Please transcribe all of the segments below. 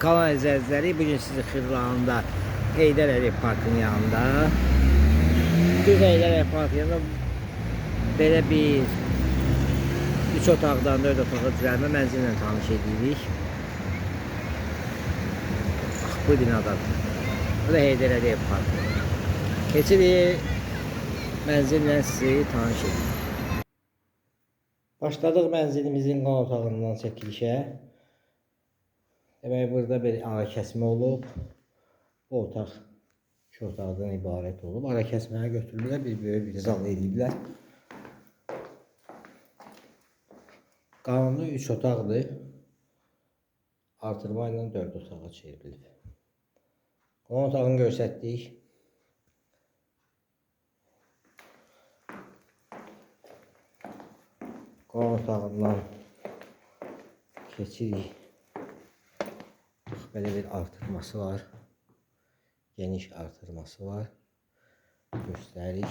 Kanal izləyiciləri, bugün sizi Xırdalanında Heydər Əliyev Parkının yanında Düz Heydər Əliyev Parkının yanında belə bir 3 otaqdan 4 otağa düzəlmə mənzillə tanış edirik. Bu binadadır. Bu da Heydər Əliyev Parkı. Keçirik mənzillə sizi tanış edirik. Başladıq mənzilimizin qan otağından çəkilişə. Demək, burada bir ara kəsmə olub. Bu otaq 2 otaqdan ibarət olub. Ara kəsməyə götürülürlər, bir böyük bir zal ediblər. Qanuni 3 otaqdır. Artırma ilə 4 otağa çevrilib. Qan otağını göstərdik. Qan otağından keçirik. Böyle bir artırması var. Geniş artırması var. Göstərik.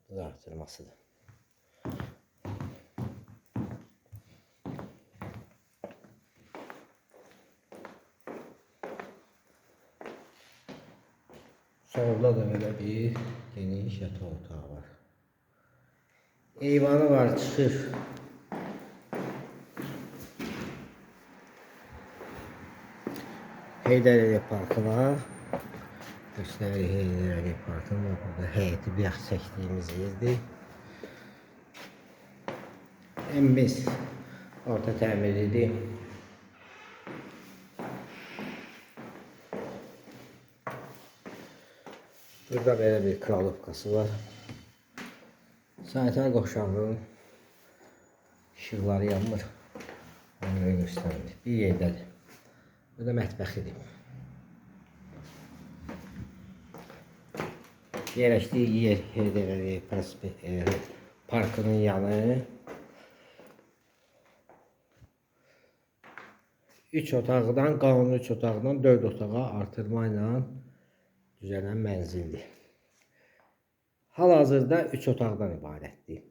Bu da artırmasıdır. Solda da böyle bir geniş yataq otağı var. Eyvanı var, çıxır. Heydər Əliyev Parkına. Göstərik Heydər Əliyev Parkını. Burada həyəti bir yax çəkdiyimiz yerdir. Evimiz orta təmirlidir. Burada belə bir kralovkası var. Sanitar qovşağının işıqları yanmır. Onu göstərir. Bir yerdədir. Bu da mətbəxidir. Yerləşdiyi yer Heydər Əliyev Parkının yanı. 3 otaqdan, qanuni 3 otaqdan 4 otağa artırma ilə düzələn mənzildir. Hal-hazırda 3 otaqdan ibarətdir.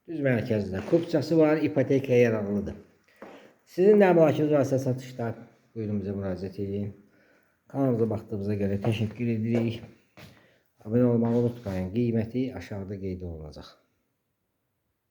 Düz mərkəzdə kupçası var, ipotekaya yararlıdır. Sizin də əmlakınız varsa satışda buyurun bizə müraciət edin. Kanalımıza baxdığınıza görə təşəkkür edirik. Abunə olmağı unutmayın. Qiyməti aşağıda qeyd olunacaq.